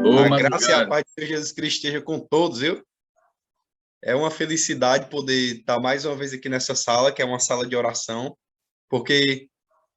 Ô, A graça e a madrugada. paz de Deus Jesus Cristo esteja com todos, viu? É uma felicidade poder estar mais uma vez aqui nessa sala, que é uma sala de oração, porque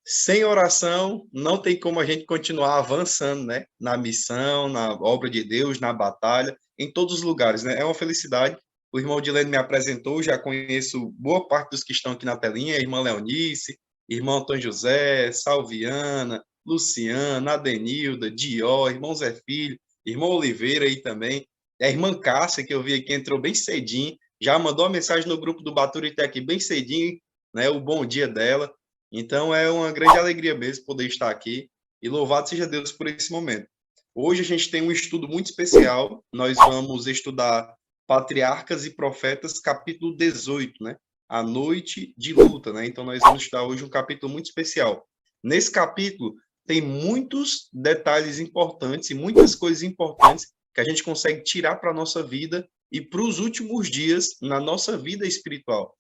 sem oração não tem como a gente continuar avançando, né? Na missão, na obra de Deus, na batalha, em todos os lugares, né? É uma felicidade. O irmão Dilene me apresentou, já conheço boa parte dos que estão aqui na telinha, a irmã Leonice, irmão Antônio José, Salviana, Luciana, Adenilda, Dió, irmão Zé Filho, irmão Oliveira aí também. A irmã Cássia, que eu vi aqui, entrou bem cedinho, já mandou uma mensagem no grupo do Baturité aqui bem cedinho, né? O bom dia dela. Então é uma grande alegria mesmo poder estar aqui e louvado seja Deus por esse momento. Hoje a gente tem um estudo muito especial. Nós vamos estudar Patriarcas e Profetas, capítulo 18, né? A noite de luta, né? Então nós vamos estudar hoje um capítulo muito especial. Nesse capítulo tem muitos detalhes importantes e muitas coisas importantes que a gente consegue tirar para a nossa vida e para os últimos dias na nossa vida espiritual.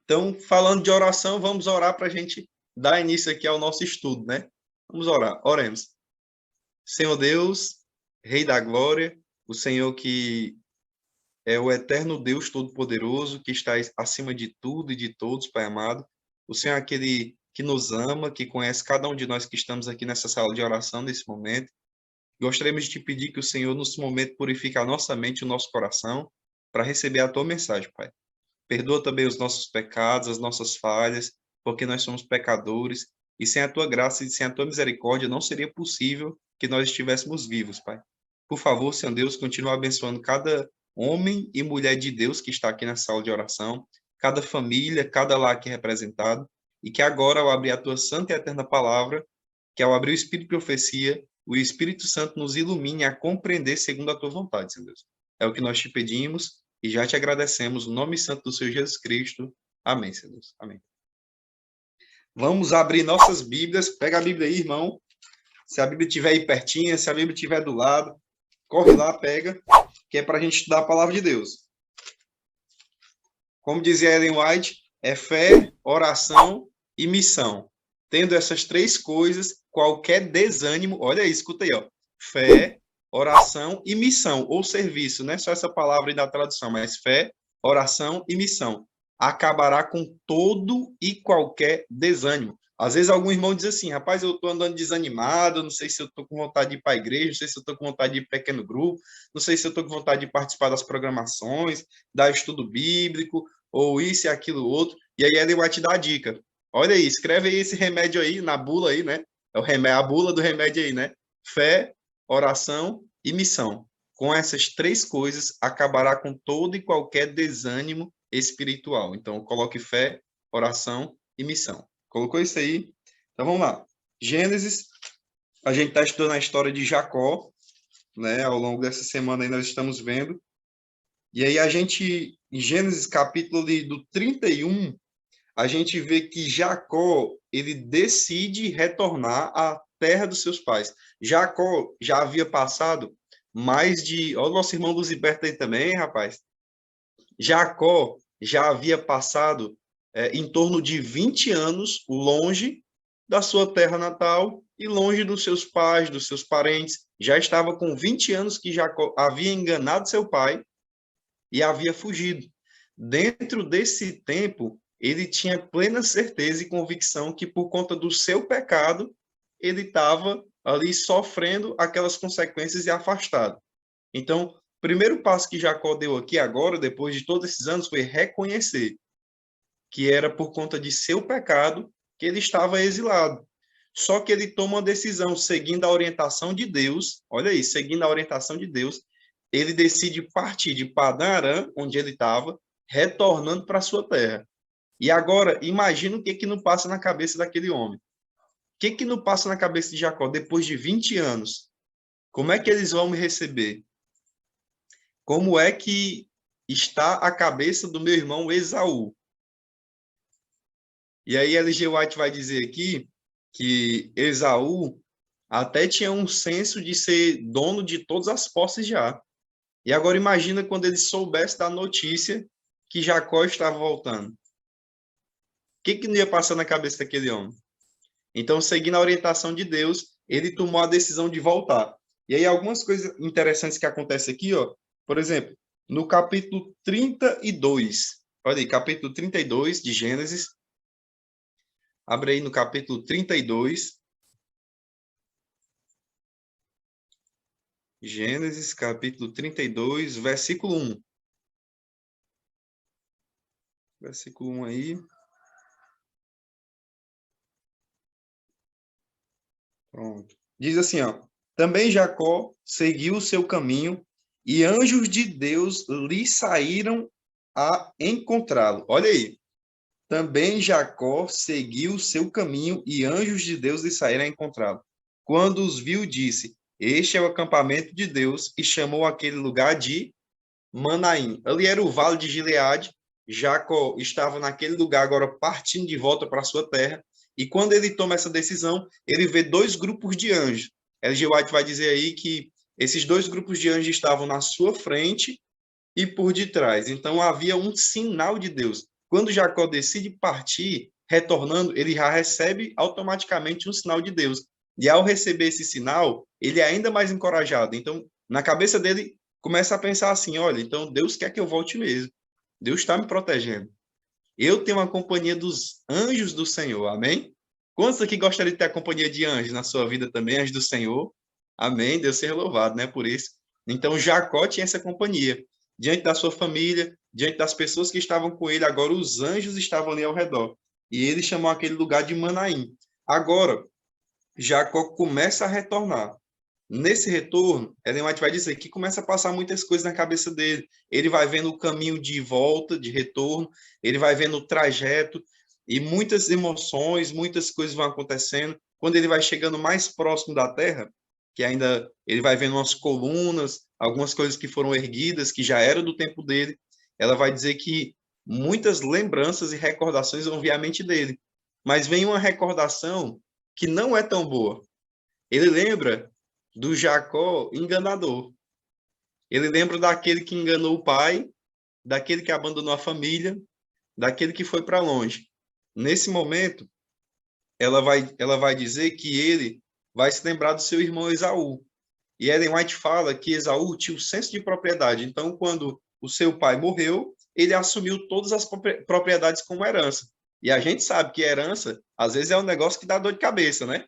Então, falando de oração, vamos orar para a gente dar início aqui ao nosso estudo, né? Vamos orar. Oremos. Senhor Deus, Rei da Glória, o Senhor que é o eterno Deus Todo-Poderoso, que está acima de tudo e de todos, Pai amado. O Senhor é aquele que nos ama, que conhece cada um de nós que estamos aqui nessa sala de oração nesse momento. Gostaríamos de te pedir que o Senhor, nesse momento, purifique a nossa mente e o nosso coração para receber a tua mensagem, Pai. Perdoa também os nossos pecados, as nossas falhas, porque nós somos pecadores, e sem a tua graça e sem a tua misericórdia não seria possível que nós estivéssemos vivos, Pai. Por favor, Senhor Deus, continua abençoando cada homem e mulher de Deus que está aqui na sala de oração, cada família, cada lar aqui representado, e que agora, ao abrir a tua santa e eterna palavra, que ao abrir o Espírito de profecia, o Espírito Santo nos ilumine a compreender segundo a tua vontade, Senhor Deus. É o que nós te pedimos e já te agradecemos, no nome santo do Senhor Jesus Cristo. Amém, Senhor Deus. Amém. Vamos abrir nossas Bíblias. Pega a Bíblia aí, irmão. Se a Bíblia estiver aí pertinho, se a Bíblia estiver do lado, corre lá, pega, que é para a gente estudar a palavra de Deus. Como dizia Ellen White, é fé, oração e missão. Tendo essas três coisas, qualquer desânimo, olha aí, escuta aí, ó. Fé, oração e missão, ou serviço, não é só essa palavra aí da tradução, mas fé, oração e missão. Acabará com todo e qualquer desânimo. Às vezes algum irmão diz assim, rapaz, eu estou andando desanimado, não sei se eu estou com vontade de ir para a igreja, não sei se eu estou com vontade de ir para pequeno grupo, não sei se eu estou com vontade de participar das programações, dar estudo bíblico, ou isso e aquilo outro, e aí ele vai te dar a dica. Olha aí, escreve aí esse remédio aí, na bula aí, né? É o remédio, a bula do remédio aí, né? Fé, oração e missão. Com essas três coisas, acabará com todo e qualquer desânimo espiritual. Então, coloque fé, oração e missão. Colocou isso aí? Então, vamos lá. Gênesis, a gente está estudando a história de Jacó, né? Ao longo dessa semana aí nós estamos vendo. E aí a gente, em Gênesis capítulo do 31, a gente vê que Jacó, ele decide retornar à terra dos seus pais. Jacó já havia passado mais de... Olha o nosso irmão Luziberto aí também, rapaz. Jacó já havia passado em torno de 20 anos longe da sua terra natal e longe dos seus pais, dos seus parentes. Já estava com 20 anos que Jacó havia enganado seu pai e havia fugido. Dentro desse tempo, ele tinha plena certeza e convicção que, por conta do seu pecado, ele estava ali sofrendo aquelas consequências e afastado. Então, o primeiro passo que Jacó deu aqui agora, depois de todos esses anos, foi reconhecer que era por conta de seu pecado que ele estava exilado. Só que ele toma uma decisão seguindo a orientação de Deus. Olha aí, seguindo a orientação de Deus, ele decide partir de Padã Arã, onde ele estava, retornando para sua terra. E agora, imagina o que não passa na cabeça daquele homem. O que não passa na cabeça de Jacó depois de 20 anos? Como é que eles vão me receber? Como é que está a cabeça do meu irmão Esaú? E aí L.G. White vai dizer aqui que Esaú até tinha um senso de ser dono de todas as posses já. E agora imagina quando ele soubesse da notícia que Jacó estava voltando. O que não ia passar na cabeça daquele homem? Então, seguindo a orientação de Deus, ele tomou a decisão de voltar. E aí algumas coisas interessantes que acontecem aqui, ó. Por exemplo, no capítulo 32, olha aí, capítulo 32 de Gênesis. Abre aí no capítulo 32. Gênesis, capítulo 32, versículo 1. Versículo 1 aí. Pronto. Diz assim, ó. Também Jacó seguiu o seu caminho e anjos de Deus lhe saíram a encontrá-lo. Olha aí. Também Jacó seguiu o seu caminho e anjos de Deus lhe saíram a encontrá-lo. Quando os viu, disse: Este é o acampamento de Deus, e chamou aquele lugar de Manaim. Ali era o vale de Gileade. Jacó estava naquele lugar agora partindo de volta para a sua terra. E quando ele toma essa decisão, ele vê dois grupos de anjos. L.G. White vai dizer aí que esses dois grupos de anjos estavam na sua frente e por detrás. Então havia um sinal de Deus. Quando Jacó decide partir, retornando, ele já recebe automaticamente um sinal de Deus. E ao receber esse sinal, ele é ainda mais encorajado. Então, na cabeça dele, começa a pensar assim: olha, então Deus quer que eu volte mesmo. Deus está me protegendo. Eu tenho a companhia dos anjos do Senhor. Amém? Quantos aqui gostariam de ter a companhia de anjos na sua vida também, anjos do Senhor? Amém? Deus seja louvado, né? Por isso. Então, Jacó tinha essa companhia. Diante da sua família, diante das pessoas que estavam com ele, agora os anjos estavam ali ao redor. E ele chamou aquele lugar de Manaim. Agora, Jacó começa a retornar. Nesse retorno, Ellen White vai dizer que começa a passar muitas coisas na cabeça dele. Ele vai vendo o caminho de volta, de retorno, ele vai vendo o trajeto, e muitas emoções, muitas coisas vão acontecendo. Quando ele vai chegando mais próximo da terra, que ainda ele vai vendo umas colunas, algumas coisas que foram erguidas, que já era do tempo dele, ela vai dizer que muitas lembranças e recordações vão vir à mente dele. Mas vem uma recordação que não é tão boa. Ele lembra do Jacó enganador. Ele lembra daquele que enganou o pai, daquele que abandonou a família, daquele que foi para longe. Nesse momento, ela vai dizer que ele vai se lembrar do seu irmão Esaú. E Ellen White fala que Esaú tinha o senso de propriedade. Então, quando o seu pai morreu, ele assumiu todas as propriedades como herança. E a gente sabe que herança, às vezes, é um negócio que dá dor de cabeça, né?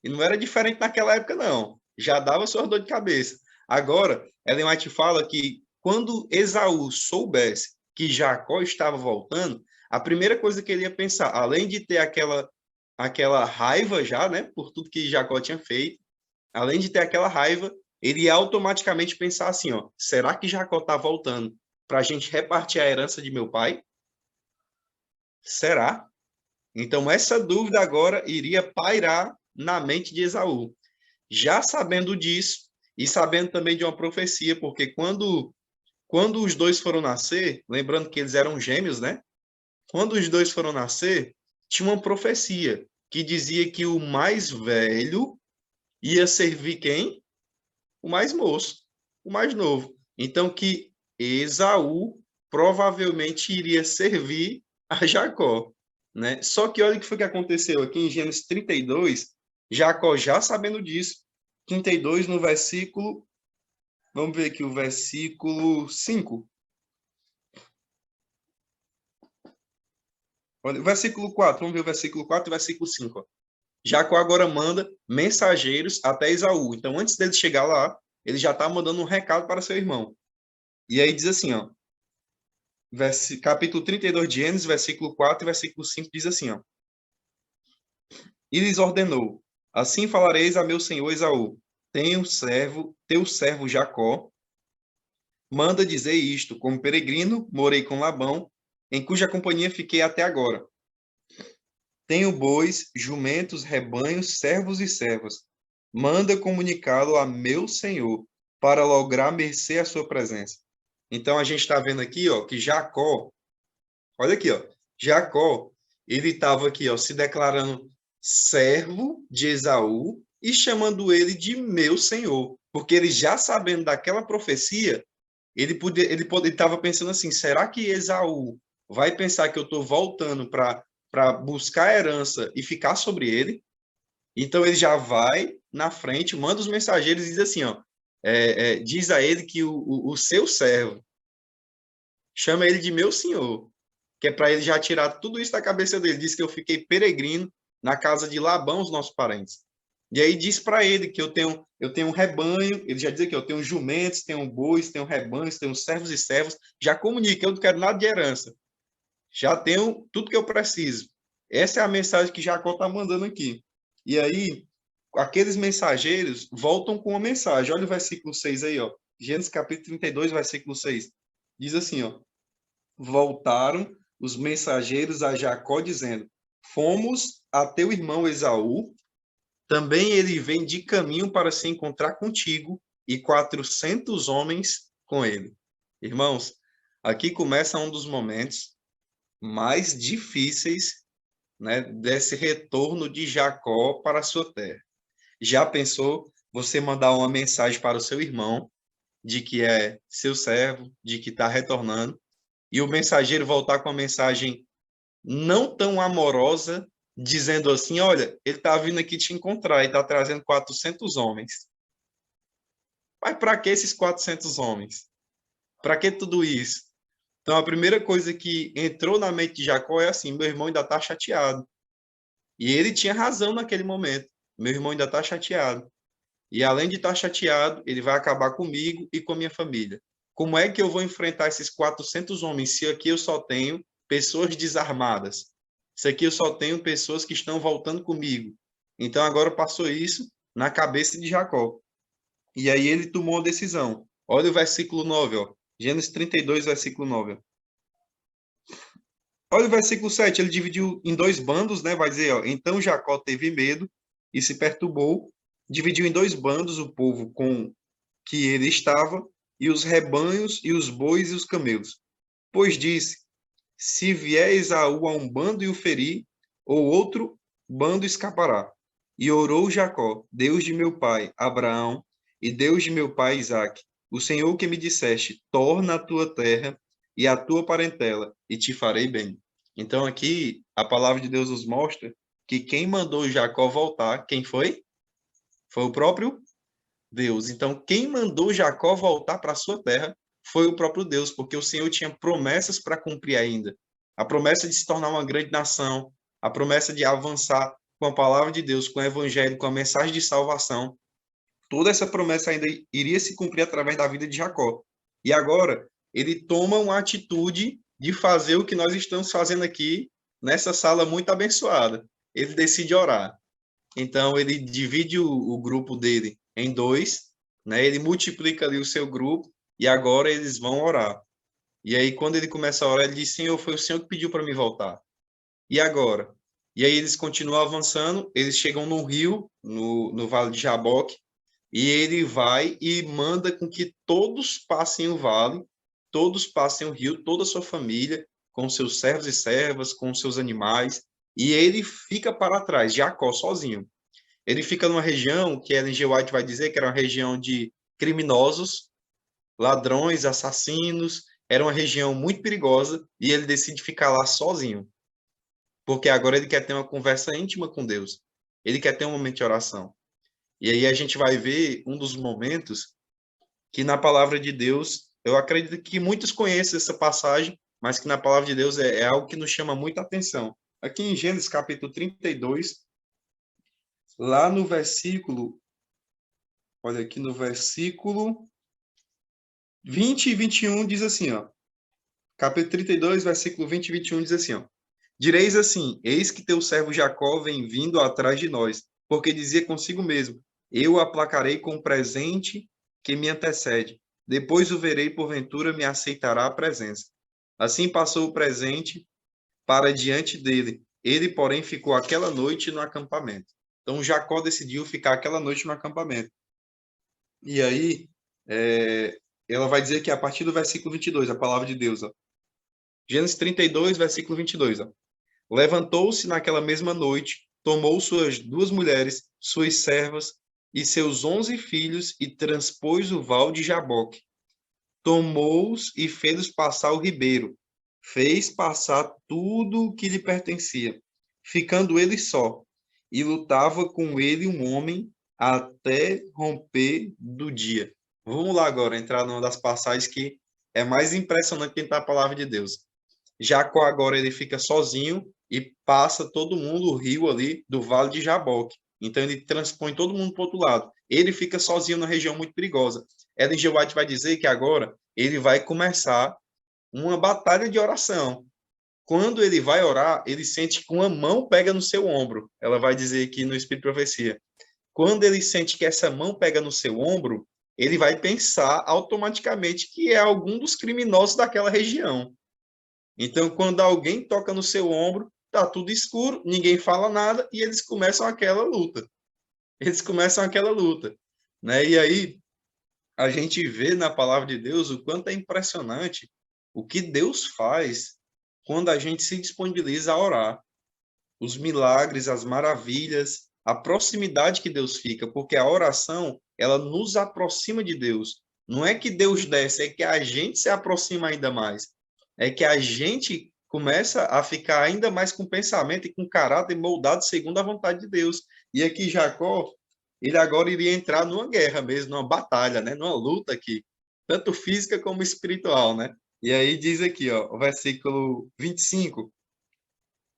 E não era diferente naquela época, não. Já dava sua dor de cabeça. Agora, Ellen White fala que quando Esaú soubesse que Jacó estava voltando, a primeira coisa que ele ia pensar, além de ter aquela raiva já, né, por tudo que Jacó tinha feito, além de ter aquela raiva, ele ia automaticamente pensar assim, ó, será que Jacó está voltando para a gente repartir a herança de meu pai? Será? Então, essa dúvida agora iria pairar na mente de Esaú. Já sabendo disso, e sabendo também de uma profecia, porque quando os dois foram nascer, lembrando que eles eram gêmeos, né? Quando os dois foram nascer, tinha uma profecia que dizia que o mais velho ia servir quem? O mais moço, o mais novo. Então, que Esaú provavelmente iria servir a Jacó, né? Só que olha o que foi que aconteceu aqui em Gênesis 32, Jacó já sabendo disso, 32 no versículo, vamos ver aqui o versículo 5. Olha, o versículo 4, vamos ver o versículo 4 e o versículo 5. Ó. Jacó agora manda mensageiros até Esaú. Então, antes dele chegar lá, ele já está mandando um recado para seu irmão. E aí diz assim, ó, capítulo 32 de Gênesis, versículo 4 e versículo 5 diz assim, ó. E lhes ordenou, assim falareis a meu senhor Esaú, teu servo Jacó, manda dizer isto, como peregrino, morei com Labão, em cuja companhia fiquei até agora. Tenho bois, jumentos, rebanhos, servos e servas. Manda comunicá-lo a meu senhor, para lograr mercê à sua presença. Então, a gente está vendo aqui, ó, que Jacó, olha aqui, ó, Jacó, ele estava aqui, ó, se declarando servo de Esaú e chamando ele de meu senhor, porque ele já sabendo daquela profecia, ele estava pensando assim, será que Esaú vai pensar que eu estou voltando para buscar a herança e ficar sobre ele? Então ele já vai na frente, manda os mensageiros e diz assim, ó, diz a ele que o seu servo, chama ele de meu senhor, que é para ele já tirar tudo isso da cabeça dele. Diz que eu fiquei peregrino na casa de Labão, os nossos parentes. E aí diz para ele que eu tenho um rebanho, ele já diz que eu tenho jumentos, tenho bois, tenho rebanhos, tenho servos e servas, já comunica, eu não quero nada de herança. Já tenho tudo que eu preciso. Essa é a mensagem que Jacó está mandando aqui. E aí, aqueles mensageiros voltam com uma mensagem. Olha o versículo 6 aí, ó. Gênesis capítulo 32, versículo 6. Diz assim, ó: voltaram os mensageiros a Jacó dizendo: fomos a teu irmão Esaú, também ele vem de caminho para se encontrar contigo, e 400 homens com ele. Irmãos, aqui começa um dos momentos mais difíceis, né, desse retorno de Jacó para a sua terra. Já pensou você mandar uma mensagem para o seu irmão de que é seu servo, de que está retornando, e o mensageiro voltar com uma mensagem não tão amorosa, dizendo assim, olha, ele está vindo aqui te encontrar e está trazendo 400 homens. Mas para que esses 400 homens? Para que tudo isso? Então, a primeira coisa que entrou na mente de Jacó é assim, meu irmão ainda está chateado. E ele tinha razão naquele momento. Meu irmão ainda está chateado. E além de estar chateado, ele vai acabar comigo e com a minha família. Como é que eu vou enfrentar esses 400 homens se aqui eu só tenho pessoas desarmadas? Se aqui eu só tenho pessoas que estão voltando comigo. Então agora passou isso na cabeça de Jacó. E aí ele tomou uma decisão. Olha o versículo 9, ó. Gênesis 32, versículo 9. Ó. Olha o versículo 7, ele dividiu em dois bandos, né? Vai dizer, ó, então Jacó teve medo e se perturbou, dividiu em dois bandos o povo com que ele estava, e os rebanhos, e os bois, e os camelos. Pois disse, se vier Esaú a um bando e o ferir, ou outro bando escapará. E orou Jacó, Deus de meu pai Abraão, e Deus de meu pai Isaque, o Senhor que me disseste, torna a tua terra e a tua parentela, e te farei bem. Então aqui a palavra de Deus nos mostra que quem mandou Jacó voltar, quem foi? Foi o próprio Deus. Então quem mandou Jacó voltar para a sua terra foi o próprio Deus, porque o Senhor tinha promessas para cumprir ainda. A promessa de se tornar uma grande nação, a promessa de avançar com a palavra de Deus, com o evangelho, com a mensagem de salvação. Toda essa promessa ainda iria se cumprir através da vida de Jacó. E agora ele toma uma atitude de fazer o que nós estamos fazendo aqui nessa sala muito abençoada. Ele decide orar. Então ele divide o grupo dele em dois, né? Ele multiplica ali o seu grupo e agora eles vão orar. E aí quando ele começa a orar, ele diz: Senhor, foi o Senhor que pediu para me voltar. E agora? E aí eles continuam avançando, eles chegam no rio, no Vale de Jaboque, e ele vai e manda com que todos passem o vale, todos passem o rio, toda a sua família, com seus servos e servas, com seus animais, e ele fica para trás, Jacó sozinho. Ele fica numa região que Ellen G. White vai dizer que era uma região de criminosos, ladrões, assassinos, era uma região muito perigosa, e ele decide ficar lá sozinho, porque agora ele quer ter uma conversa íntima com Deus. Ele quer ter um momento de oração. E aí a gente vai ver um dos momentos que na palavra de Deus, eu acredito que muitos conhecem essa passagem, mas que na palavra de Deus é algo que nos chama muita atenção. Aqui em Gênesis capítulo 32, lá no versículo, olha aqui no versículo 20 e 21 diz assim, ó. Capítulo 32, versículo 20 e 21 diz assim, ó. Direis assim, eis que teu servo Jacó vem vindo atrás de nós, porque dizia consigo mesmo, eu o aplacarei com o presente que me antecede. Depois o verei, porventura me aceitará a presença. Assim passou o presente para diante dele. Ele, porém, ficou aquela noite no acampamento. Então Jacó decidiu ficar aquela noite no acampamento. E aí, ela vai dizer que a partir do versículo 22, a palavra de Deus, ó. Gênesis 32, versículo 22, ó. Levantou-se naquela mesma noite, tomou suas duas mulheres, suas servas e seus 11 filhos e transpôs o val de Jaboque. Tomou-os e fez-os passar o ribeiro. Fez passar tudo o que lhe pertencia, ficando ele só. e lutava com ele um homem até romper do dia. Vamos lá agora entrar numa das passagens que é mais impressionante dentro da palavra de Deus. Jacó agora ele fica sozinho e passa todo mundo o rio ali do Vale de Jaboque. Então ele transpõe todo mundo para o outro lado. Ele fica sozinho na região muito perigosa. Ellen G. White vai dizer que agora ele vai começar uma batalha de oração. Quando ele vai orar, ele sente que uma mão pega no seu ombro. Ela vai dizer aqui no Espírito de Profecia. Quando ele sente que essa mão pega no seu ombro, ele vai pensar automaticamente que é algum dos criminosos daquela região. Então, quando alguém toca no seu ombro, tá tudo escuro, ninguém fala nada e eles começam aquela luta. Eles começam aquela luta, né? E aí a gente vê na palavra de Deus o quanto é impressionante o que Deus faz quando a gente se disponibiliza a orar. Os milagres, as maravilhas, a proximidade que Deus fica, porque a oração, ela nos aproxima de Deus. Não é que Deus desce, é que a gente se aproxima ainda mais. É que a gente começa a ficar ainda mais com pensamento e com caráter moldado segundo a vontade de Deus. E aqui Jacó, ele agora iria entrar numa guerra mesmo, numa batalha, né? Numa luta aqui, tanto física como espiritual, né? E aí diz aqui, ó, o versículo 25,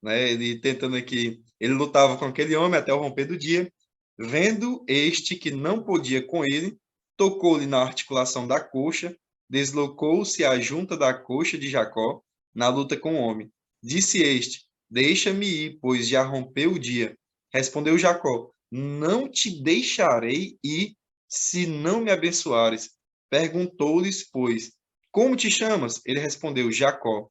né? Ele tentando aqui, ele lutava com aquele homem até o romper do dia, vendo este que não podia com ele, tocou-lhe na articulação da coxa, deslocou-se a junta da coxa de Jacó na luta com o homem. Disse este: Deixa-me ir, pois já rompeu o dia. Respondeu Jacó: Não te deixarei ir se não me abençoares. Perguntou-lhes, pois, como te chamas? Ele respondeu: Jacó.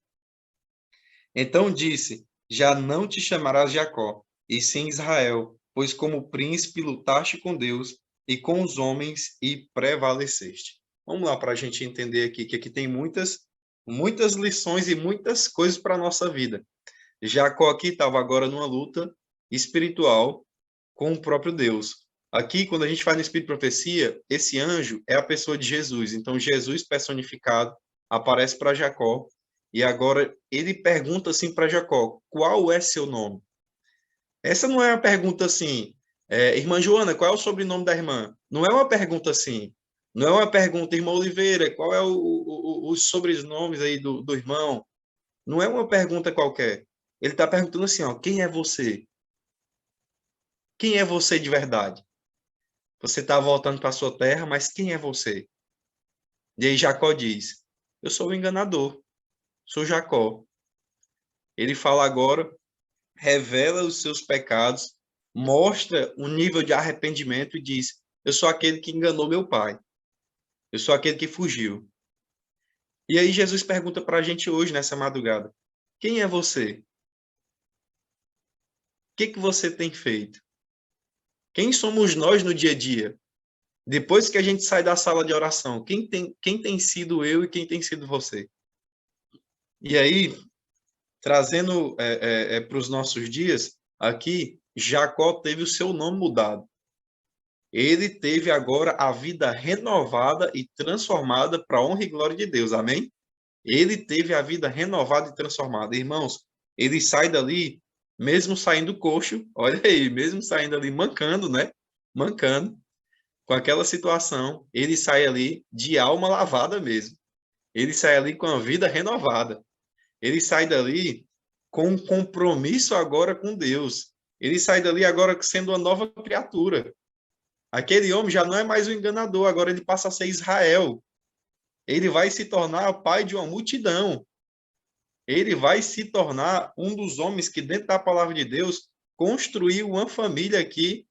Então disse: Já não te chamarás Jacó, e sim Israel, pois como príncipe lutaste com Deus e com os homens e prevaleceste. Vamos lá para a gente entender aqui, que aqui tem muitas lições e muitas coisas para a nossa vida. Jacó aqui estava agora numa luta espiritual com o próprio Deus. Aqui, quando a gente faz no Espírito de Profecia, esse anjo é a pessoa de Jesus. Então, Jesus personificado aparece para Jacó e agora ele pergunta assim para Jacó: qual é seu nome? Essa não é uma pergunta assim, irmã Joana, qual é o sobrenome da irmã? Não é uma pergunta assim. Não é uma pergunta, irmã Oliveira, qual é os sobrenomes aí do irmão? Não é uma pergunta qualquer. Ele está perguntando assim, ó, quem é você? Quem é você de verdade? Você está voltando para a sua terra, mas quem é você? E aí Jacó diz: Eu sou o enganador, sou Jacó. Ele fala agora, revela os seus pecados, mostra um nível de arrependimento e diz: Eu sou aquele que enganou meu pai, eu sou aquele que fugiu. E aí Jesus pergunta para a gente hoje, nessa madrugada: Quem é você? O que você tem feito? Quem somos nós no dia a dia? Depois que a gente sai da sala de oração, quem tem sido eu e quem tem sido você? E aí, trazendo para os nossos dias, aqui, Jacó teve o seu nome mudado. Ele teve agora a vida renovada e transformada para a honra e glória de Deus, amém? Ele teve a vida renovada e transformada. Irmãos, ele sai dali, mesmo saindo coxo, olha aí, mesmo saindo ali mancando, né? Mancando, com aquela situação, ele sai ali de alma lavada mesmo. Ele sai ali com a vida renovada. Ele sai dali com um compromisso agora com Deus. Ele sai dali agora sendo uma nova criatura. Aquele homem já não é mais o enganador, agora ele passa a ser Israel. Ele vai se tornar pai de uma multidão. Ele vai se tornar um dos homens que, dentro da palavra de Deus, construiu uma família aqui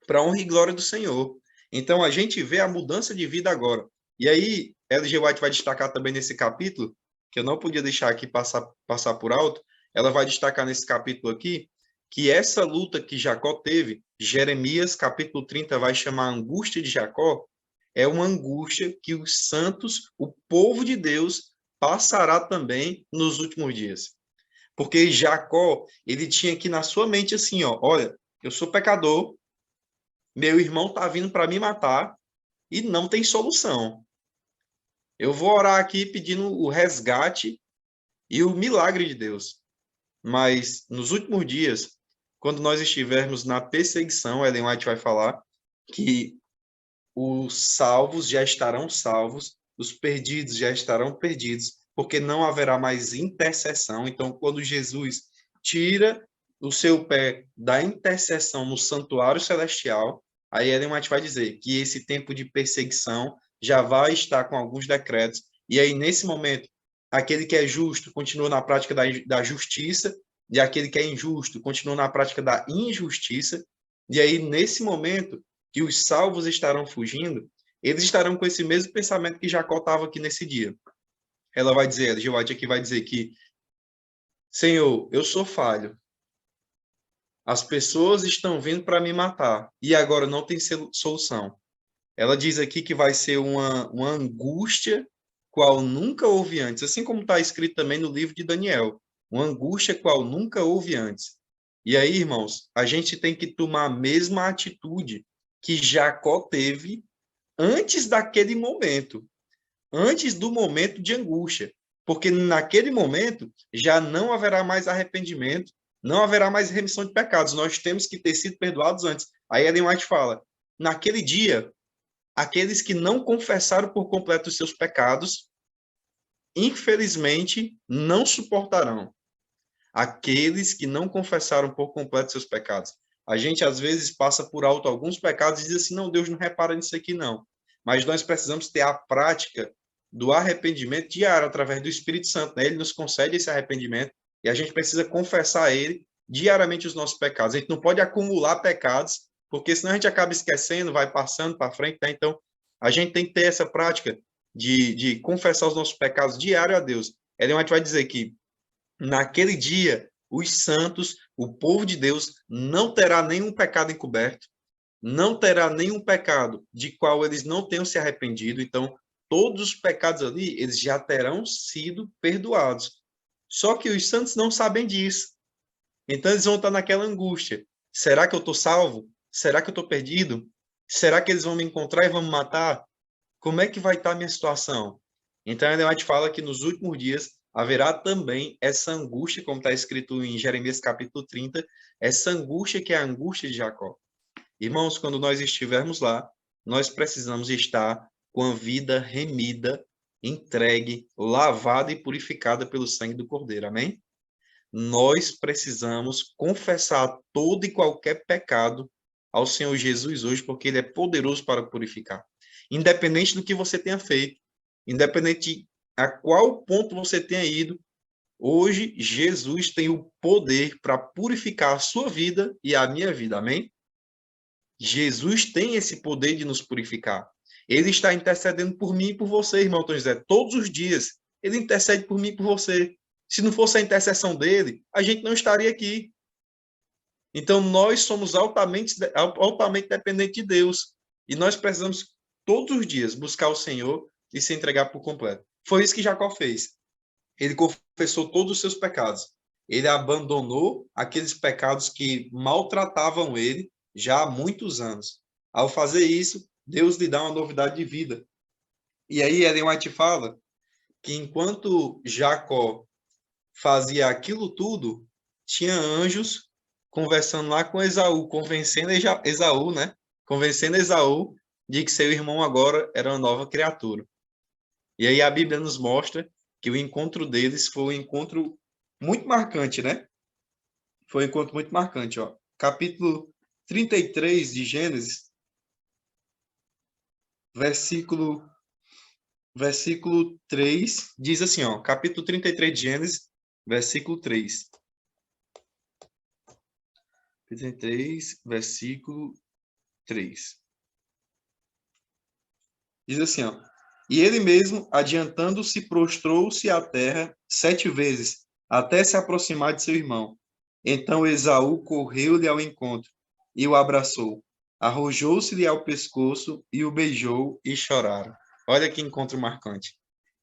para a honra e glória do Senhor. Então, a gente vê a mudança de vida agora. E aí, L.G. White vai destacar também nesse capítulo, que eu não podia deixar aqui passar por alto, ela vai destacar nesse capítulo aqui, que essa luta que Jacó teve, Jeremias, capítulo 30, vai chamar a angústia de Jacó, é uma angústia que os santos, o povo de Deus, passará também nos últimos dias. Porque Jacó, ele tinha aqui na sua mente assim, ó, olha, eu sou pecador, meu irmão está vindo para me matar e não tem solução. Eu vou orar aqui pedindo o resgate e o milagre de Deus. Mas nos últimos dias, quando nós estivermos na perseguição, Ellen White vai falar que os salvos já estarão salvos, os perdidos já estarão perdidos, porque não haverá mais intercessão. Então, quando Jesus tira o seu pé da intercessão no santuário celestial, aí Ellen White vai dizer que esse tempo de perseguição já vai estar com alguns decretos, e aí, nesse momento, aquele que é justo continua na prática da justiça, e aquele que é injusto continua na prática da injustiça, e aí, nesse momento, que os salvos estarão fugindo, eles estarão com esse mesmo pensamento que Jacó estava aqui nesse dia. Ela vai dizer, a Ellen White aqui vai dizer que, Senhor, eu sou falho, as pessoas estão vindo para me matar, e agora não tem solução. Ela diz aqui que vai ser uma angústia qual nunca houve antes, assim como está escrito também no livro de Daniel, uma angústia qual nunca houve antes. E aí, irmãos, a gente tem que tomar a mesma atitude que Jacó teve antes daquele momento, antes do momento de angústia, porque naquele momento já não haverá mais arrependimento, não haverá mais remissão de pecados, nós temos que ter sido perdoados antes. Aí Ellen White fala, naquele dia, aqueles que não confessaram por completo os seus pecados, infelizmente, não suportarão. Aqueles que não confessaram por completo seus pecados. A gente, às vezes, passa por alto alguns pecados e diz assim, não, Deus não repara nisso aqui, não. Mas nós precisamos ter a prática do arrependimento diário, através do Espírito Santo, né? Ele nos concede esse arrependimento e a gente precisa confessar a Ele diariamente os nossos pecados. A gente não pode acumular pecados, porque senão a gente acaba esquecendo, vai passando para frente, né? Então, a gente tem que ter essa prática de confessar os nossos pecados diário a Deus. Ellen White vai dizer que naquele dia, os santos, o povo de Deus, não terá nenhum pecado encoberto, não terá nenhum pecado de qual eles não tenham se arrependido. Então, todos os pecados ali, eles já terão sido perdoados. Só que os santos não sabem disso. Então, eles vão estar naquela angústia. Será que eu estou salvo? Será que eu estou perdido? Será que eles vão me encontrar e vão me matar? Como é que vai estar a minha situação? Então, a Ellen White fala que nos últimos dias haverá também essa angústia, como está escrito em Jeremias capítulo 30, essa angústia que é a angústia de Jacó. Irmãos, quando nós estivermos lá, nós precisamos estar com a vida remida, entregue, lavada e purificada pelo sangue do Cordeiro. Amém? Nós precisamos confessar todo e qualquer pecado ao Senhor Jesus hoje, porque Ele é poderoso para purificar. Independente do que você tenha feito, independente a qual ponto você tenha ido, hoje Jesus tem o poder para purificar a sua vida e a minha vida. Amém? Jesus tem esse poder de nos purificar. Ele está intercedendo por mim e por você, irmão Tom José, todos os dias. Ele intercede por mim e por você. Se não fosse a intercessão dele, a gente não estaria aqui. Então, nós somos altamente dependentes de Deus. E nós precisamos, todos os dias, buscar o Senhor e se entregar por completo. Foi isso que Jacó fez. Ele confessou todos os seus pecados. Ele abandonou aqueles pecados que maltratavam ele já há muitos anos. Ao fazer isso, Deus lhe dá uma novidade de vida. E aí Ellen White fala que enquanto Jacó fazia aquilo tudo, tinha anjos conversando lá com Esaú, convencendo Esaú, né? Convencendo Esaú de que seu irmão agora era uma nova criatura. E aí a Bíblia nos mostra que o encontro deles foi um encontro muito marcante, né? Foi um encontro muito marcante, ó. Capítulo 33 de Gênesis, versículo 3, diz assim, ó, capítulo 33 de Gênesis, versículo 3. 33, versículo 3. Diz assim, ó, e ele mesmo, adiantando-se, prostrou-se à terra 7 vezes, até se aproximar de seu irmão. Então Esaú correu-lhe ao encontro e o abraçou. Arrojou-se-lhe ao pescoço e o beijou e choraram. Olha que encontro marcante.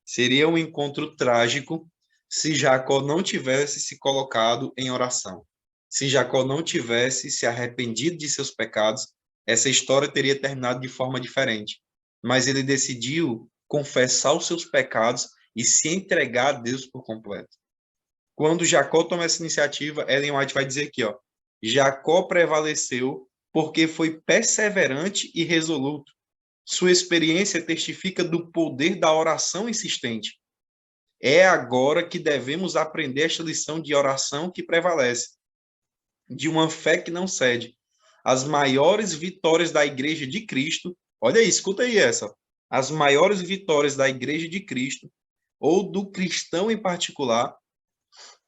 Seria um encontro trágico se Jacó não tivesse se colocado em oração. Se Jacó não tivesse se arrependido de seus pecados, essa história teria terminado de forma diferente. Mas ele decidiu confessar os seus pecados e se entregar a Deus por completo. Quando Jacó toma essa iniciativa, Ellen White vai dizer aqui, ó, Jacó prevaleceu porque foi perseverante e resoluto. Sua experiência testifica do poder da oração insistente. É agora que devemos aprender esta lição de oração que prevalece, de uma fé que não cede. As maiores vitórias da Igreja de Cristo, olha aí, escuta aí essa. As maiores vitórias da Igreja de Cristo, ou do cristão em particular,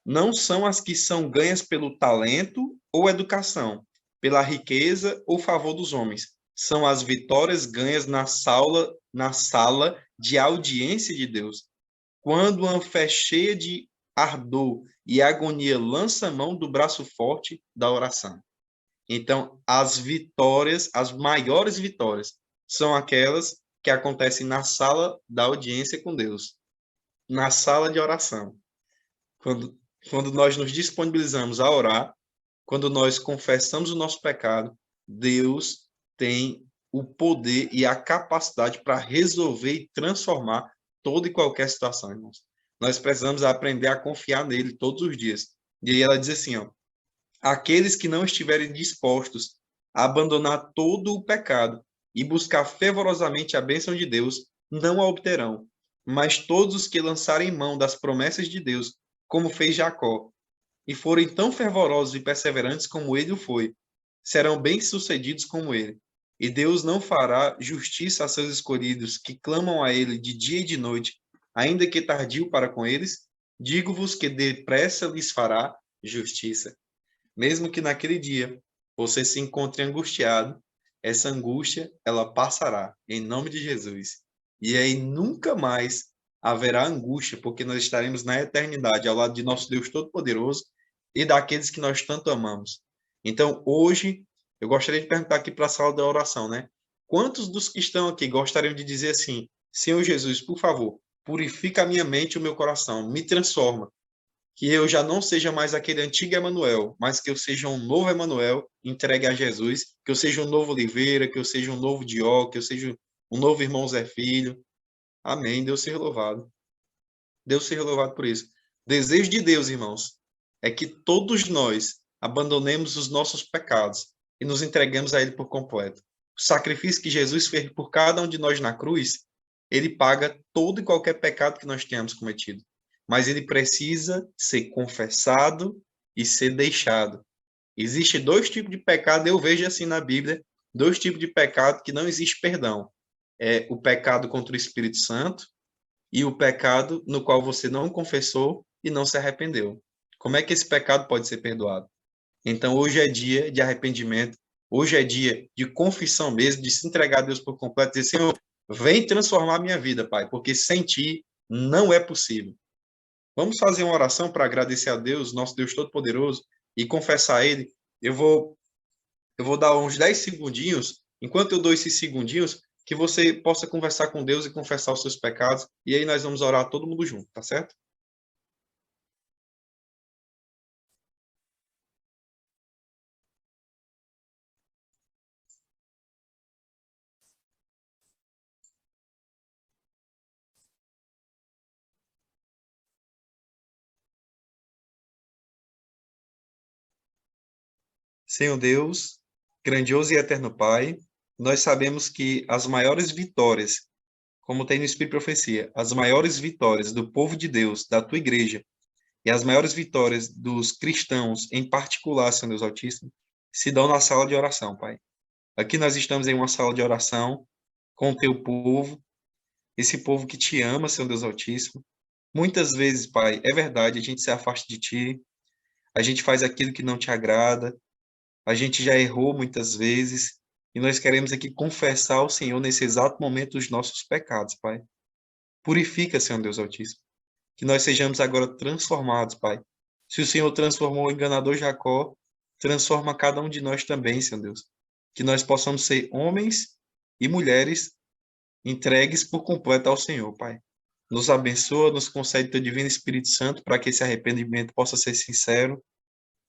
não são as que são ganhas pelo talento ou educação, pela riqueza ou favor dos homens. São as vitórias ganhas na sala de audiência de Deus. Quando uma fé cheia de ardor e agonia lança a mão do braço forte da oração. Então, as vitórias, as maiores vitórias, são aquelas que acontecem na sala da audiência com Deus, na sala de oração. Quando, quando nós nos disponibilizamos a orar, quando nós confessamos o nosso pecado, Deus tem o poder e a capacidade para resolver e transformar toda e qualquer situação, irmãos. Nós precisamos aprender a confiar nele todos os dias. E aí ela diz assim, ó, aqueles que não estiverem dispostos a abandonar todo o pecado e buscar fervorosamente a bênção de Deus, não a obterão. Mas todos os que lançarem mão das promessas de Deus, como fez Jacó, e forem tão fervorosos e perseverantes como ele o foi, serão bem-sucedidos como ele. E Deus não fará justiça a seus escolhidos que clamam a ele de dia e de noite, ainda que tardio para com eles, digo-vos que depressa lhes fará justiça. Mesmo que naquele dia você se encontre angustiado, essa angústia, ela passará, em nome de Jesus. E aí nunca mais haverá angústia, porque nós estaremos na eternidade ao lado de nosso Deus Todo-Poderoso e daqueles que nós tanto amamos. Então, hoje, eu gostaria de perguntar aqui para a sala da oração, né? Quantos dos que estão aqui gostariam de dizer assim, Senhor Jesus, por favor, purifica a minha mente e o meu coração, me transforma, que eu já não seja mais aquele antigo Emanuel, mas que eu seja um novo Emanuel entregue a Jesus, que eu seja um novo Oliveira, que eu seja um novo Dió, que eu seja um novo irmão Zé Filho. Amém. Deus seja louvado. Deus seja louvado por isso. Desejo de Deus, irmãos, é que todos nós abandonemos os nossos pecados e nos entreguemos a Ele por completo. O sacrifício que Jesus fez por cada um de nós na cruz, Ele paga todo e qualquer pecado que nós tenhamos cometido. Mas ele precisa ser confessado e ser deixado. Existem dois tipos de pecado, eu vejo assim na Bíblia, dois tipos de pecado que não existe perdão. É o pecado contra o Espírito Santo e o pecado no qual você não confessou e não se arrependeu. Como é que esse pecado pode ser perdoado? Então, hoje é dia de arrependimento, hoje é dia de confissão mesmo, de se entregar a Deus por completo, dizer, Senhor, vem transformar a minha vida, Pai, porque sem Ti não é possível. Vamos fazer uma oração para agradecer a Deus, nosso Deus Todo-Poderoso, e confessar a Ele. Eu vou, eu vou dar uns 10 segundinhos, enquanto eu dou esses segundinhos, que você possa conversar com Deus e confessar os seus pecados, e aí nós vamos orar todo mundo junto, tá certo? Senhor Deus, grandioso e eterno Pai, nós sabemos que as maiores vitórias, como tem no Espírito e Profecia, as maiores vitórias do povo de Deus, da tua igreja, e as maiores vitórias dos cristãos, em particular, Senhor Deus Altíssimo, se dão na sala de oração, Pai. Aqui nós estamos em uma sala de oração com o teu povo, esse povo que te ama, Senhor Deus Altíssimo. Muitas vezes, Pai, é verdade, a gente se afasta de ti, a gente faz aquilo que não te agrada, a gente já errou muitas vezes, e nós queremos aqui confessar ao Senhor nesse exato momento os nossos pecados, Pai. Purifica, Senhor Deus Altíssimo, que nós sejamos agora transformados, Pai. Se o Senhor transformou o enganador Jacó, transforma cada um de nós também, Senhor Deus. Que nós possamos ser homens e mulheres entregues por completo ao Senhor, Pai. Nos abençoa, nos concede teu divino Espírito Santo para que esse arrependimento possa ser sincero.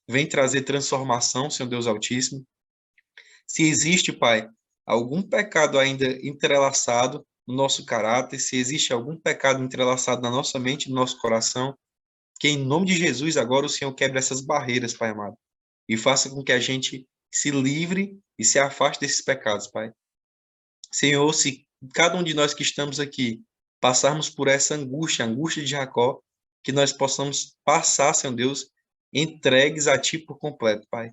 Vem trazer transformação, Senhor Deus Altíssimo. Se existe, Pai, algum pecado ainda entrelaçado no nosso caráter, se existe algum pecado entrelaçado na nossa mente, no nosso coração, que em nome de Jesus agora o Senhor quebre essas barreiras, Pai amado, e faça com que a gente se livre e se afaste desses pecados, Pai. Senhor, se cada um de nós que estamos aqui passarmos por essa angústia, a angústia de Jacó, que nós possamos passar, Senhor Deus, entregues a Ti por completo, Pai,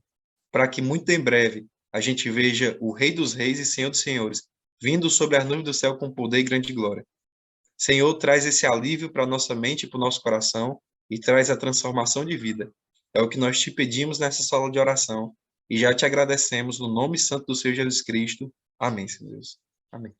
para que muito em breve a gente veja o Rei dos Reis e Senhor dos Senhores vindo sobre as nuvens do céu com poder e grande glória. Senhor, traz esse alívio para a nossa mente e para o nosso coração e traz a transformação de vida. É o que nós te pedimos nessa sala de oração e já te agradecemos no nome santo do Senhor Jesus Cristo. Amém, Senhor Deus. Amém.